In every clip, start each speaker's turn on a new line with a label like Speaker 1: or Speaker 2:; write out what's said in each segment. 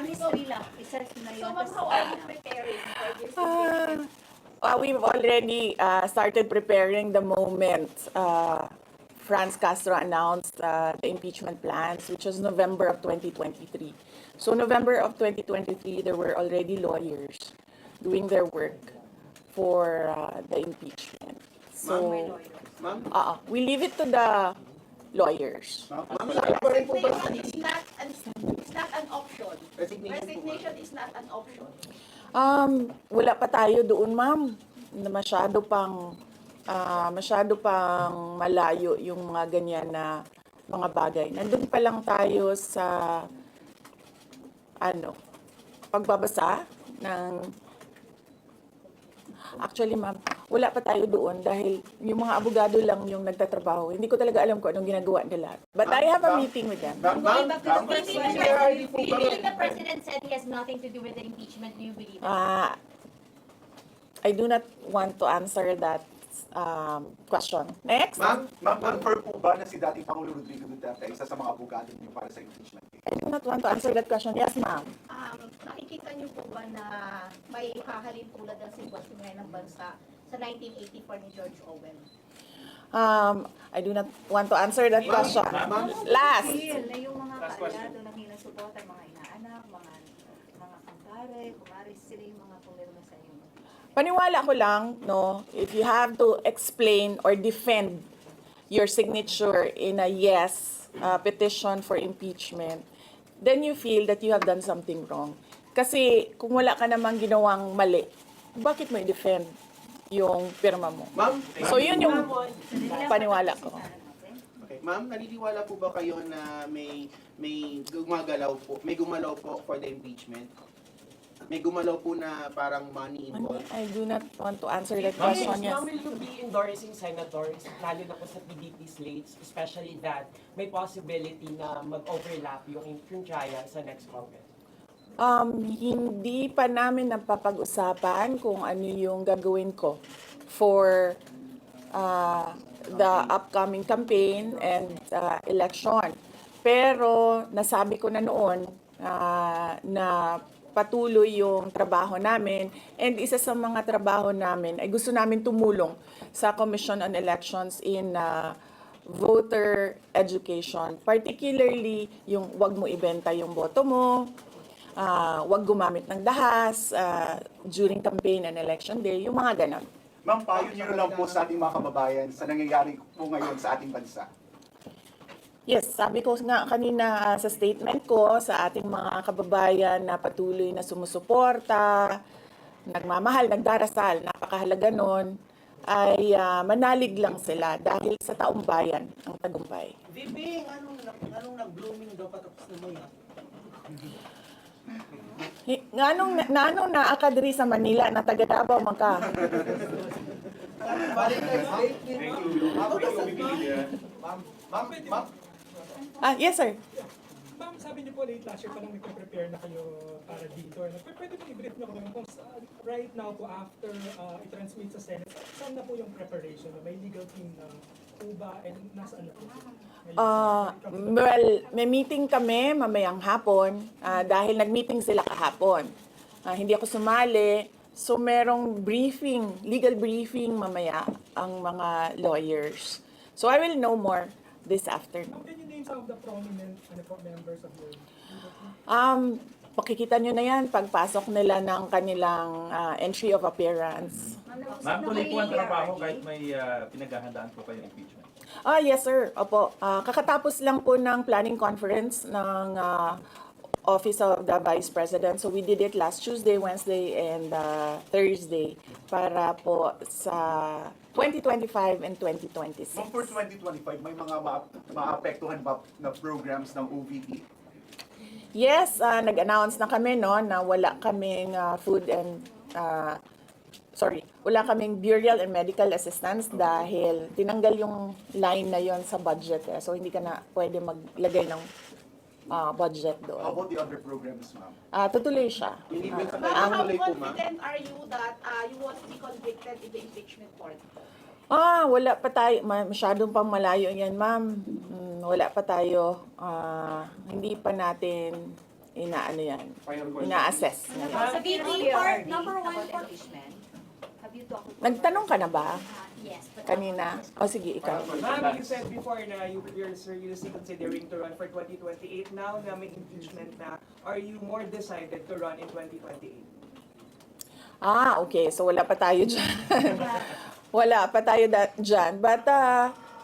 Speaker 1: Ministry lang. Isa na
Speaker 2: So,
Speaker 1: yun.
Speaker 2: ma'am, how are you preparing for this?
Speaker 3: We've already started preparing the moment Franz Castro announced the impeachment plans, which was November of 2023. So November of 2023, there were already lawyers doing their work for the impeachment. So
Speaker 4: Ma'am?
Speaker 3: we leave it to the lawyers.
Speaker 4: Ma'am,
Speaker 2: Resignation is not an option.
Speaker 4: Resignation po ba?
Speaker 2: Resignation is not an option.
Speaker 3: Wala pa tayo doon, ma'am. Na masyado pang malayo yung mga ganyan na mga bagay. Nandun pa lang tayo sa pagbabasa ng actually, ma'am, wala pa tayo doon dahil yung mga abogado lang yung nagtatrabaho. Hindi ko talaga alam kung anong ginagawa nila. But I have a meeting with them.
Speaker 2: Going back to the first
Speaker 1: Do you
Speaker 2: question,
Speaker 1: believe the president said he has nothing to do with the impeachment? Do you believe it?
Speaker 3: I do not want to answer that question. Next.
Speaker 5: Ma'am, confirm po ba na si dating Pangulo Rodrigo Duterte isa sa mga abogado niyo para sa impeachment case?
Speaker 3: I do not want to answer that question. Yes, ma'am.
Speaker 2: nakikita niyo po ba na may hahalin tulad ng sitwasyon ngayon ng bansa sa 1984 ni George Orwell?
Speaker 3: I do not want to answer that question. Last.
Speaker 1: Feel na yung mga kaalyado na hinasuporta, mga inaanak, mga kumpare, kumaris, sila yung mga pumirma sa inyo.
Speaker 3: Paniwala ko lang, no, if you have to explain or defend your signature in a yes petition for impeachment, then you feel that you have done something wrong. Kasi kung wala ka namang ginawang mali, bakit mo i-defend yung pirma mo?
Speaker 4: Ma'am,
Speaker 3: So yun yung paniwala ko.
Speaker 4: okay. Ma'am, naniniwala po ba kayo na may gumalaw po for the impeachment? May gumalaw po na parang money involved?
Speaker 3: I do not want to answer that
Speaker 6: Ma'am,
Speaker 3: question. Yes.
Speaker 6: will you be endorsing senators, lalo na po sa PDP slates, especially that may possibility na mag-overlap yung trial sa next Congress?
Speaker 3: Hindi pa namin napapag-usapan kung ano yung gagawin ko for the upcoming campaign and election. Pero nasabi ko na noon na patuloy yung trabaho namin, and isa sa mga trabaho namin ay gusto namin tumulong sa Commission on Elections in voter education, particularly yung wag mo ibenta yung boto mo, wag gumamit ng dahas during campaign and election day, yung mga ganon.
Speaker 5: Ma'am, payo niyo na lang po sa ating mga kababayan sa nangyayari po ngayon sa ating bansa.
Speaker 3: Yes, sabi ko nga kanina sa statement ko sa ating mga kababayan na patuloy na sumusuporta, nagmamahal, nagdarasal, napakahalaga nun, ay manalig lang sila dahil sa taong bayan ang tagumpay.
Speaker 6: Bibing, anong nag-blooming daw patapos na mo yan?
Speaker 3: Nganong naa ka diri sa Manila na taga Davao man ka? Yes sir.
Speaker 7: Ma'am, sabi niyo po late last year pa lang nagpe-prepare na kayo para dito. Pwede po i-brief na kung right now po after i-transmit sa Senate, saan na po yung preparation? May legal team na po ba and nasaan na po?
Speaker 3: Well, may meeting kami mamayang hapon dahil nag-meeting sila kahapon. Hindi ako sumali. So merong briefing, legal briefing mamaya ang mga lawyers. So I will know more this afternoon.
Speaker 7: Can you name some of the prominent members of your legal team?
Speaker 3: Pakikita nyo na yan pagpasok nila ng kanilang entry of appearance.
Speaker 8: Ma'am, tuloy po ang trabaho kahit may pinaghahandaan po kayong impeachment.
Speaker 3: Yes sir. Opo. Kakatapos lang po ng planning conference ng Office of the Vice President. So we did it last Tuesday, Wednesday, and Thursday para po sa 2025 and 2026.
Speaker 5: Ma'am, for 2025, may mga maapektuhan ba na programs ng OVP?
Speaker 3: Yes, nag-announce na kami no na wala kaming wala kaming burial and medical assistance dahil tinanggal yung line na yon sa budget So hindi ka na pwede maglagay ng budget
Speaker 5: How
Speaker 3: doon.
Speaker 5: about the other programs, ma'am?
Speaker 3: Tutuloy siya.
Speaker 2: Ma'am, how confident are you that you won't be convicted in the impeachment court?
Speaker 3: Wala pa tayo. Masyadong pang malayo yan, ma'am. Wala pa tayo. Hindi pa natin inaano yan,
Speaker 5: Priority.
Speaker 3: ina-assess nila.
Speaker 1: Sa
Speaker 2: VP
Speaker 1: PRRD,
Speaker 2: number one
Speaker 1: about
Speaker 2: for-
Speaker 1: impeachment, have you talked to...
Speaker 3: Nagtanong ka na ba
Speaker 2: Yes, but
Speaker 3: kanina? O sige, ikaw.
Speaker 6: Ma'am, you said before na you're seriously considering to run for 2028. Now na may impeachment na, are you more decided to run in 2028?
Speaker 3: Okay. So wala pa tayo dyan. Wala pa tayo dyan. But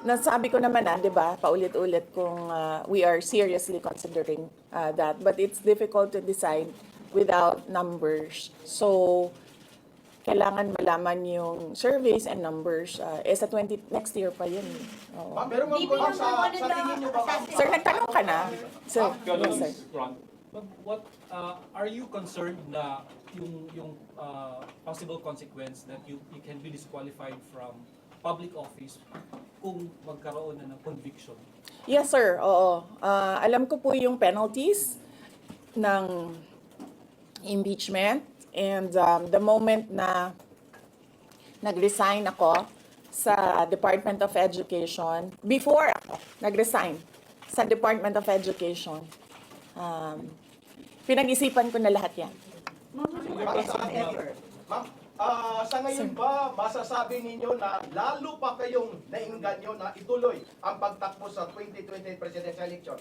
Speaker 3: nasabi ko naman di ba, paulit-ulit kung we are seriously considering that. But it's difficult to decide without numbers. So, kailangan malaman yung surveys and numbers. Sa next year pa yun. Oo.
Speaker 5: Ma'am, pero ma'am, kung sa tingin niyo ba, ma'am,
Speaker 3: Sir, nagtanong ka na? Sir, yes, sir.
Speaker 9: What are you concerned na yung possible consequence that you can be disqualified from public office kung magkaroon na ng conviction?
Speaker 3: Yes, sir. Oo. Alam ko po yung penalties ng impeachment. And the moment na nag-resign ako sa Department of Education, before ako nag-resign sa Department of Education, pinag-isipan ko na lahat yan.
Speaker 5: ma'am, sa ngayon ba, masasabi ninyo na lalo pa kayong nainganyo na ituloy ang pagtakbo sa 2028 presidential election?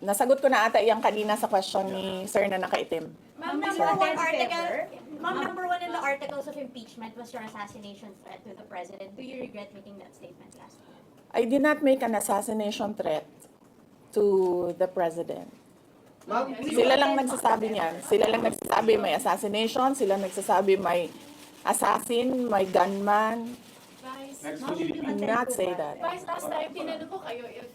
Speaker 3: Nasagot ko na ata yan kanina sa question ni Sir na nakaitim.
Speaker 2: Ma'am,
Speaker 1: Ma'am,
Speaker 2: number one
Speaker 1: Mr.
Speaker 2: article,
Speaker 1: Pepper.
Speaker 2: ma'am, number one in the articles of impeachment was your assassination threat to the president. Do you regret making that statement last week?
Speaker 3: I did not make an assassination threat to the president.
Speaker 4: Ma'am,
Speaker 3: Sila lang nagsasabi niyan. Sila lang nagsasabi may assassination, sila nagsasabi may assassin, may gunman.
Speaker 10: Vice,
Speaker 3: Do not say that.
Speaker 10: Vice, last time tinanong ko kayo if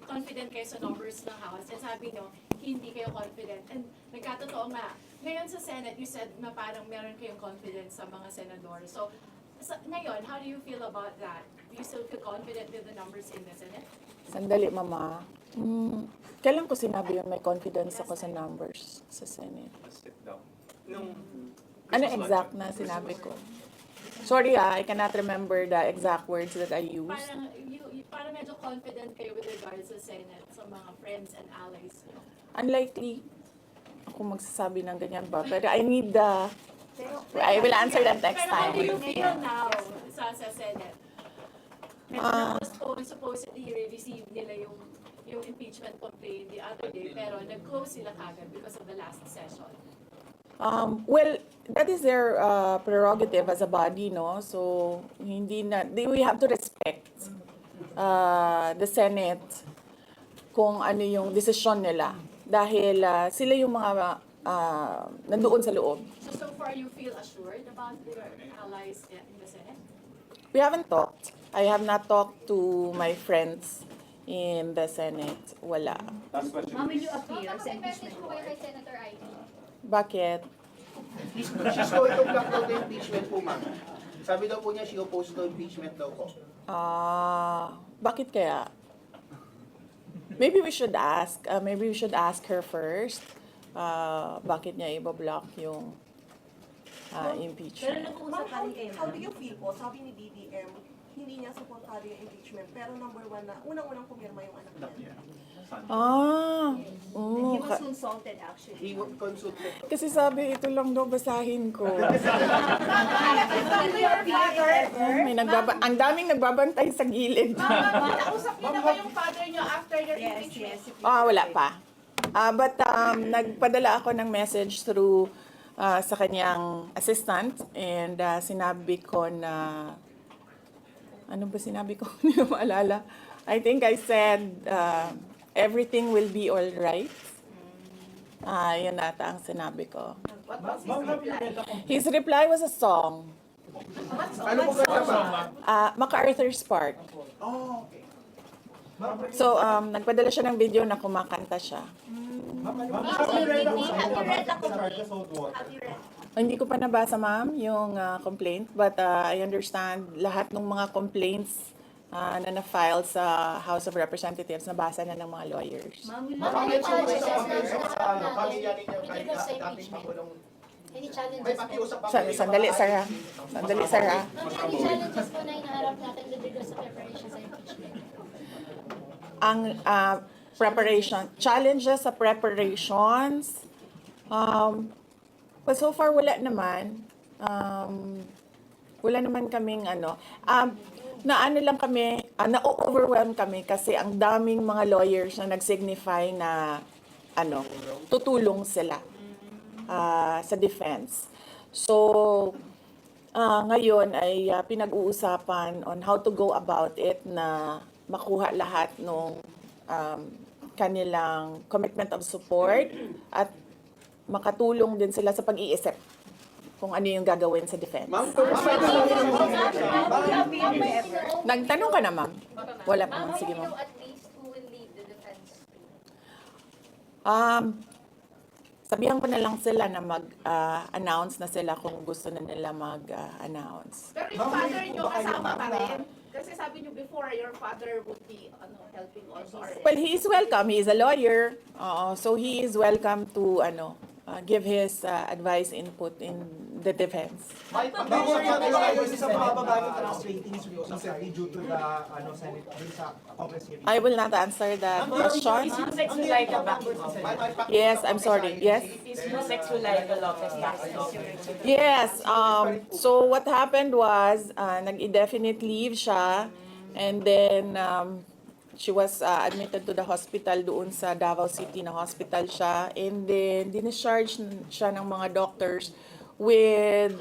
Speaker 10: confident kayo sa numbers ng House and sabi nyo, hindi kayo confident. And nagkatotoo nga, ngayon sa Senate, you said na parang meron kayong confidence sa mga senador. So, ngayon, how do you feel about that? Do you still feel confident with the numbers in the Senate?
Speaker 3: Sandali, Mama. Kailan ko sinabi yun may confidence ako sa numbers sa Senate?
Speaker 8: Sit down. Nung
Speaker 3: Ano exact na sinabi ko? Sorry I cannot remember the exact words that I used.
Speaker 10: Parang medyo confident kayo with regards sa Senate, sa mga friends and allies nyo.
Speaker 3: Unlikely ako magsasabi ng ganyan ba? Pero I need I will answer that next
Speaker 10: Pero how do you
Speaker 3: time.
Speaker 10: feel now sa Senate? And supposedly receive nila yung impeachment complaint the other day, pero nag-close sila kagad because of the last session.
Speaker 3: Well, that is their prerogative as a body, no? So, we have to respect the Senate kung ano yung desisyon nila. Dahil sila yung mga nandoon sa loob.
Speaker 10: So far you feel assured about your allies in the Senate?
Speaker 3: We haven't talked. I have not talked to my friends in the Senate. Wala.
Speaker 5: Last question.
Speaker 1: Ma'am, will you appear sa impeachment
Speaker 2: po kayo kay
Speaker 1: court?
Speaker 2: Senator Ivy?
Speaker 3: Bakit?
Speaker 4: she's going to block daw the impeachment po, ma'am. Sabi daw po niya, she opposed to impeachment daw po.
Speaker 3: Bakit kaya? Maybe we should ask. Maybe we should ask her first. Bakit niya i-block yung impeachment?
Speaker 1: nag-uusap pa rin kayo,
Speaker 11: How
Speaker 1: ma'am.
Speaker 11: do you feel po? Sabi ni BBM, hindi niya supportado yung impeachment, pero number one na, unang-unang pumirma yung anak niya.
Speaker 1: He was consulted actually.
Speaker 4: He consulted.
Speaker 3: Kasi sabi, ito lang daw basahin ko. Ang daming nagbabantay sa gilid.
Speaker 2: Nakausap niyo na ba yung father niyo after your
Speaker 1: Yes,
Speaker 2: impeachment?
Speaker 1: yes.
Speaker 3: Wala pa. But nagpadala ako ng message through sa kanyang assistant and sinabi ko na, ano ba sinabi ko? Hindi ko maalala. I think I said, everything will be all right. Yun ata ang sinabi ko.
Speaker 1: What was his reply?
Speaker 3: His reply was a song.
Speaker 4: Ano po kanta ba?
Speaker 3: MacArthur's Park.
Speaker 4: Oh, okay.
Speaker 3: So, nagpadala siya ng video na kumakanta siya.
Speaker 2: Have you read the complaint? Have you read?
Speaker 3: Hindi ko pa nabasa, ma'am, yung complaint. But I understand lahat ng mga complaints na na-file sa House of Representatives, nabasa na ng mga lawyers.
Speaker 1: Ma'am, will
Speaker 5: Ma'am,
Speaker 1: you
Speaker 5: may challenges sa pamilya ninyo kahit
Speaker 2: Because sa
Speaker 5: dating
Speaker 2: impeachment.
Speaker 5: Pangulong.
Speaker 2: Any
Speaker 5: May
Speaker 2: challenges po?
Speaker 5: pakiusap ba
Speaker 3: Sandali, sir, ha? Sandali, sir, ha?
Speaker 2: Any challenges po na hinaharap natin with regards sa preparation sa impeachment?
Speaker 3: Ang Challenges sa preparations. Well, so far wala naman. Wala naman kaming na-overwhelm kami kasi ang daming mga lawyers na nag-signify na tutulong sila sa defense. So, ngayon ay pinag-uusapan on how to go about it na makuha lahat ng kanilang commitment of support at makatulong din sila sa pag-iisip kung ano yung gagawin sa defense.
Speaker 4: Ma'am,
Speaker 3: Nagtanong ka na, ma'am? Wala pa, ma'am. Sige, ma'am.
Speaker 2: At least who will lead the defense team?
Speaker 3: Sabihan ko na lang sila na mag-announce na sila kung gusto na nila mag-announce.
Speaker 2: Pero yung father nyo kasama pa rin? Kasi sabi nyo before, your father would be helping also.
Speaker 3: Well, he is welcome. He is a lawyer. So he is welcome to give his advice, input in the defense.
Speaker 5: May pag-uusapan sa mababa ng trust ratings recently due to the Senate sa Congress hearing.
Speaker 3: I will not answer that question.
Speaker 6: Is Yusek Zulaika back?
Speaker 3: Yes, I'm sorry. Yes.
Speaker 6: Is Yusek Zulaika Lopez back?
Speaker 3: Yes. So what happened was, nag-indefinite leave siya, and then she was admitted to the hospital doon sa Davao City na hospital siya, and then discharge siya ng mga doctors with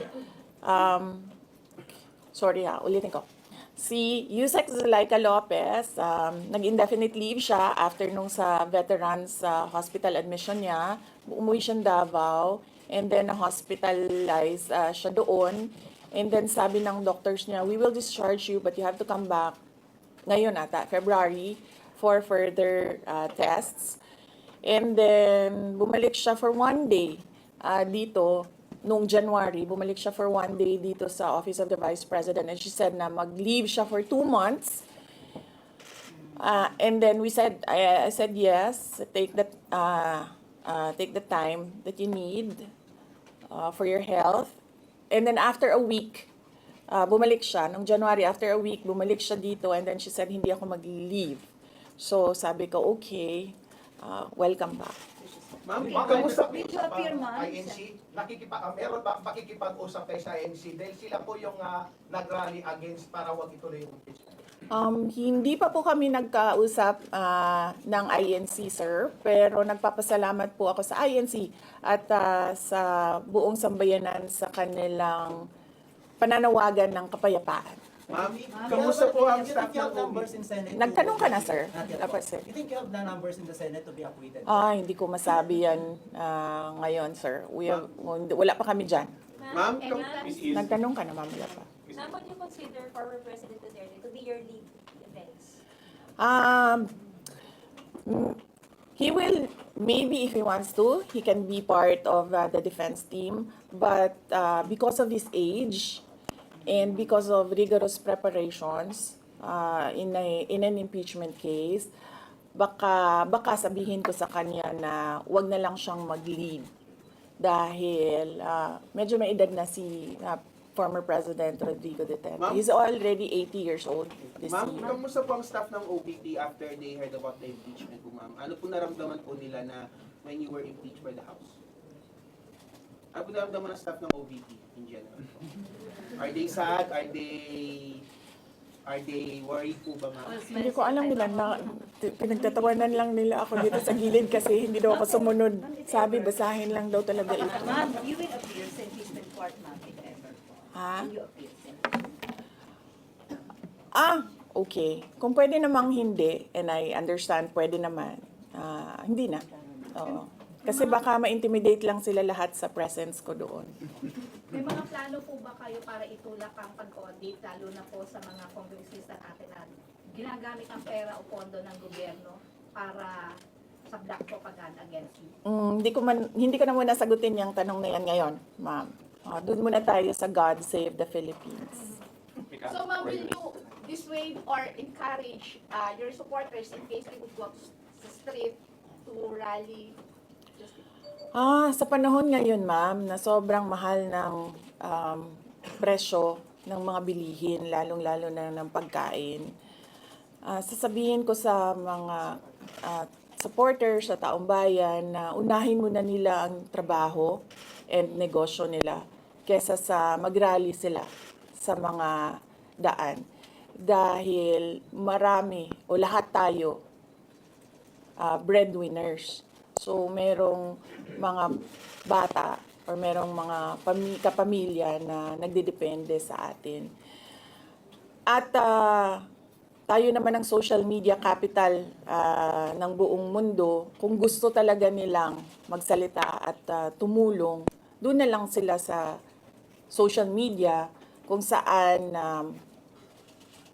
Speaker 3: ulitin ko. Si Yusek Zulaika Lopez, nag-indefinite leave siya after nung sa veterans hospital admission niya. Umuwi siyang Davao, and then na-hospitalize siya doon. And then sabi ng doctors niya, we will discharge you but you have to come back ngayon February, for further tests. And then bumalik siya for 1 day dito. Noong January, bumalik siya for 1 day dito sa Office of the Vice President, and she said na mag-leave siya for 2 months. And then I said yes, take the time that you need for your health. And then after a week, bumalik siya. Noong January, after a week, bumalik siya dito, and then she said, hindi ako mag-leave. So sabi ko, okay, welcome back.
Speaker 5: Ma'am, kamusta po sa INC? Meron ba pakikipag-usap kayo sa INC? Dahil sila po yung nag-rally against para wag ituloy yung impeachment.
Speaker 3: Hindi pa po kami nagkausap ng INC, sir, pero nagpapasalamat po ako sa INC at sa buong sambayanan sa kanilang pananawagan ng kapayapaan.
Speaker 4: Ma'am, kamusta po ang staff ng
Speaker 12: numbers in Senate?
Speaker 3: Nagtanong ka na, sir. Dapat, sir.
Speaker 12: You think you have the numbers in the Senate to be acquitted?
Speaker 3: Hindi ko masabi yan ngayon, sir. Wala pa kami dyan.
Speaker 4: Ma'am,
Speaker 3: Nagtanong ka na, ma'am. Wala pa.
Speaker 13: Ma'am, would you consider former President Duterte to be your lead defense?
Speaker 3: He will, maybe if he wants to, he can be part of the defense team. But because of his age and because of rigorous preparations in an impeachment case, baka sabihin ko sa kanya na wag na lang siyang mag-lead dahil medyo may edad na si former President Rodrigo Duterte. He's already 80 years old this
Speaker 4: Ma'am,
Speaker 3: year.
Speaker 4: kamusta po ang staff ng OPP after they heard about the impeachment po, ma'am? Ano po naramdaman po nila na when you were impeached by the House? Ano po naramdaman ng staff ng OPP in general? Are they sad? Are they worried po ba, ma'am?
Speaker 3: Hindi ko alam nila na pinagtatawanan lang nila ako dito sa gilid kasi hindi daw ako sumunod. Sabi, basahin lang daw talaga ito.
Speaker 1: Ma'am, you will appear sa impeachment court, ma'am, if ever.
Speaker 3: Ha?
Speaker 1: Will you appear sa
Speaker 3: Okay. Kung pwede namang hindi, and I understand, pwede naman. Hindi na. Oo. Kasi baka ma-intimidate lang sila lahat sa presence ko doon.
Speaker 2: May mga plano po ba kayo para itulak ang pag-audit, lalo na po sa mga kongresista natin na ginagamit ang pera o pondo ng gobyerno para sa black propaganda against you?
Speaker 3: Hindi ko na muna sagutin yung tanong na yan ngayon, ma'am. Doon muna tayo sa God Save the Philippines.
Speaker 2: So ma'am, will you dissuade or encourage your supporters in case they would go sa street to rally?
Speaker 3: Sa panahon ngayon, ma'am, na sobrang mahal ng presyo ng mga bilihin, lalong-lalo na ng pagkain, sasabihin ko sa mga supporters, sa taong bayan, na unahin muna nila ang trabaho and negosyo nila kesa sa mag-rally sila sa mga daan. Dahil marami o lahat tayo breadwinners. So merong mga bata or merong mga kapamilya na nagdidepende sa atin. At tayo naman ang social media capital ng buong mundo. Kung gusto talaga nilang magsalita at tumulong, doon na lang sila sa social media kung saan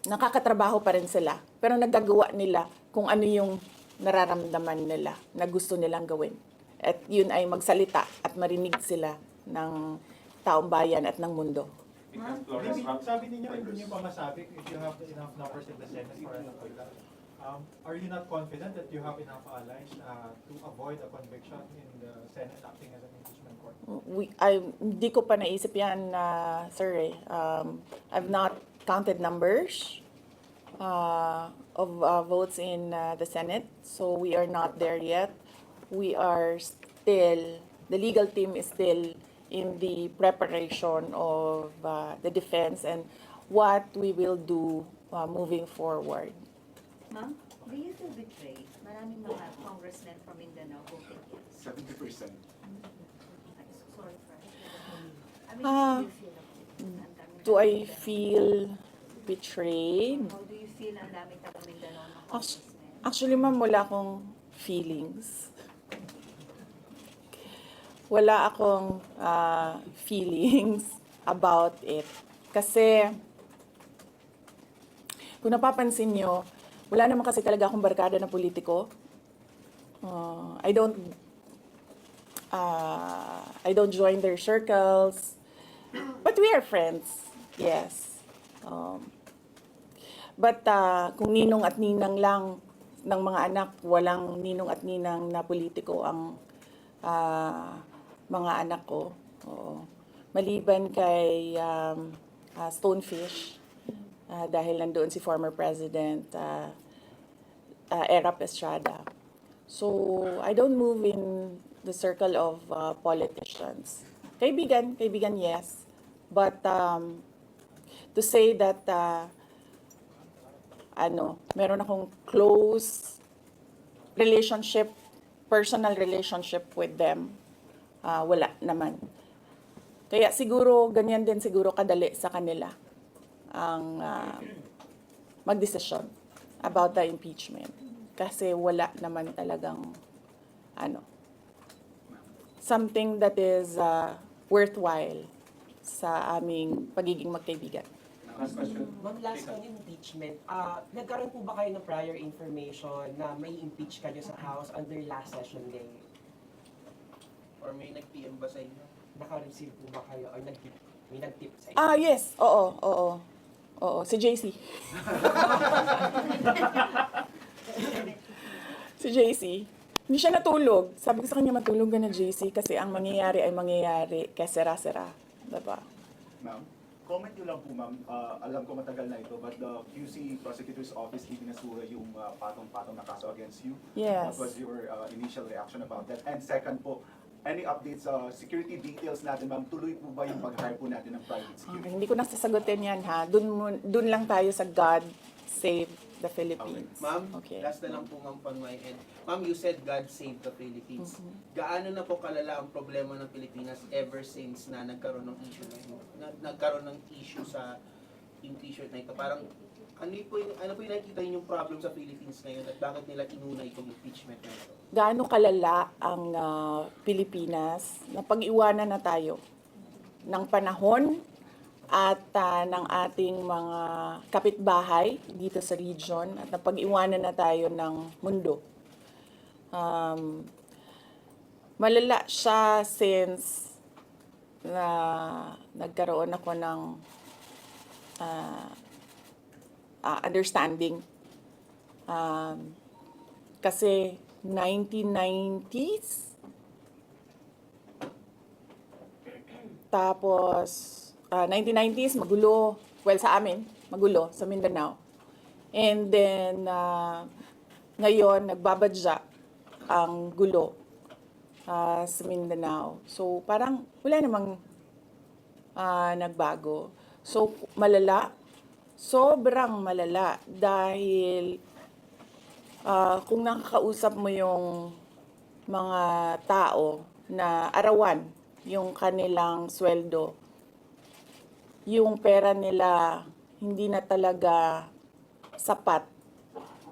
Speaker 3: nakakatrabaho pa rin sila. Pero nagagawa nila kung ano yung nararamdaman nila na gusto nilang gawin. At yun ay magsalita at marinig sila ng taong bayan at ng mundo.
Speaker 5: Sabi ninyo, hindi nyo pa masabi if you have enough numbers in the Senate for ano po lang. Are you not confident that you have enough allies to avoid a conviction in the Senate acting as an impeachment court?
Speaker 3: Hindi ko pa naisip yan, sir. I've not counted numbers of votes in the Senate, so we are not there yet. We are still, the legal team is still in the preparation of the defense and what we will do moving forward.
Speaker 1: Ma'am, do you feel betrayed? Maraming mga congressmen from Mindanao voted yes.
Speaker 14: 70%.
Speaker 1: I'm so sorry for I mean,
Speaker 3: Ah,
Speaker 1: do you feel ang daming
Speaker 3: Do I feel betrayed?
Speaker 1: How do you feel ang daming taga Mindanao ng
Speaker 3: Actu-
Speaker 1: congressmen?
Speaker 3: Actually, ma'am, wala akong feelings. Wala akong feelings about it. Kasi, kung napapansin nyo, wala naman kasi talaga akong barkada na politiko. I don't join their circles. But we are friends. Yes. But kung ninong at ninang lang ng mga anak, walang ninong at ninang na politiko ang mga anak ko. Oo. Maliban kay Stonefish, dahil nandoon si former President Erap Estrada. So, I don't move in the circle of politicians. Kaibigan, yes. But to say that meron akong close relationship, personal relationship with them, wala naman. Kaya siguro, ganyan din siguro kadali sa kanila ang magdesisyon about the impeachment. Kasi wala naman talagang something that is worthwhile sa aming pagiging magkaibigan.
Speaker 8: Last question.
Speaker 6: Ma'am, last on impeachment, nagkaroon po ba kayo ng prior information na may impeach kayo sa House under last session day?
Speaker 4: Or may nag-PM ba sa inyo?
Speaker 6: Naka-receive po ba kayo or may nag-tip sa inyo?
Speaker 3: Yes. Oo. Si JC. Si JC. Hindi siya natulog. Sabi ko sa kanya, matulog ka na, JC, kasi ang mangyayari ay mangyayari kaya sera-sera. Diba?
Speaker 14: Ma'am, comment nyo lang po, ma'am. Alam ko matagal na ito, but the QC Prosecutor's Office ibinasura yung patong-patong na kaso against you.
Speaker 3: Yes.
Speaker 14: What was your initial reaction about that? And second po, any updates sa security details natin, ma'am? Tuloy po ba yung pag-hire po natin ng private security?
Speaker 3: Okay, hindi ko na sasagutin yan, ha? Dun lang tayo sa God Save the Philippines.
Speaker 4: Ma'am,
Speaker 3: Okay.
Speaker 4: last na lang po ma'am on my end. Ma'am, you said God save the Philippines. Gaano na po kalala ang problema ng Pilipinas ever since na nagkaroon ng issue na ito? Nagkaroon ng issue sa impeachment na ito? Parang ano po yung nakikita yung problem sa Philippines ngayon at bakit nila inuna itong impeachment na ito?
Speaker 3: Gaano kalala ang Pilipinas na pag-iwanan na tayo ng panahon at ng ating mga kapitbahay dito sa region at napag-iwanan na tayo ng mundo. Malala siya since na nagkaroon ako ng understanding. Kasi 1990s, tapos 1990s, magulo. Well, sa amin, magulo, sa Mindanao. And then, ngayon, nagbabadya ang gulo sa Mindanao. So parang wala namang nagbago. So malala, sobrang malala dahil kung nakakausap mo yung mga tao na arawan yung kanilang sweldo, yung pera nila hindi na talaga sapat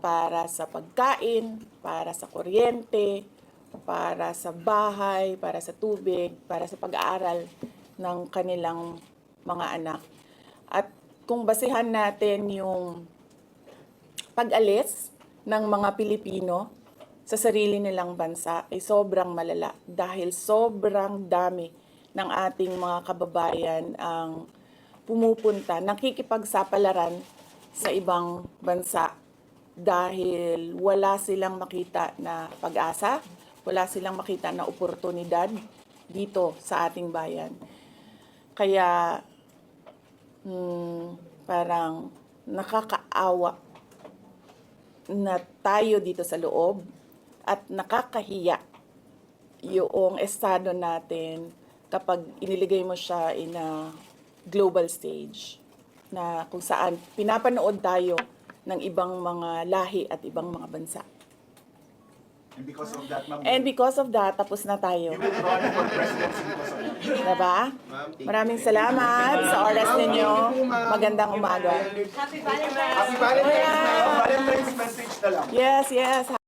Speaker 3: para sa pagkain, para sa kuryente, para sa bahay, para sa tubig, para sa pag-aaral ng kanilang mga anak. At kung basehan natin yung pag-alis ng mga Pilipino sa sarili nilang bansa ay sobrang malala dahil sobrang dami ng ating mga kababayan ang pumupunta, nakikipagsapalaran sa ibang bansa dahil wala silang makita na pag-asa, wala silang makita na oportunidad dito sa ating bayan. Kaya parang nakakaawa na tayo dito sa loob at nakakahiya yung estado natin kapag iniligay mo siya in a global stage na kung saan pinapanood tayo ng ibang mga lahi at ibang mga bansa.
Speaker 14: And because of that, ma'am,
Speaker 3: And because of that, tapos na tayo.
Speaker 14: you will run for presidency because of that.
Speaker 3: Diba? Maraming salamat sa oras ninyo. Magandang umaga.
Speaker 13: Happy Valentine's!
Speaker 14: Happy Valentine's, ma'am. Valentine's message na lang.
Speaker 3: Yes, yes.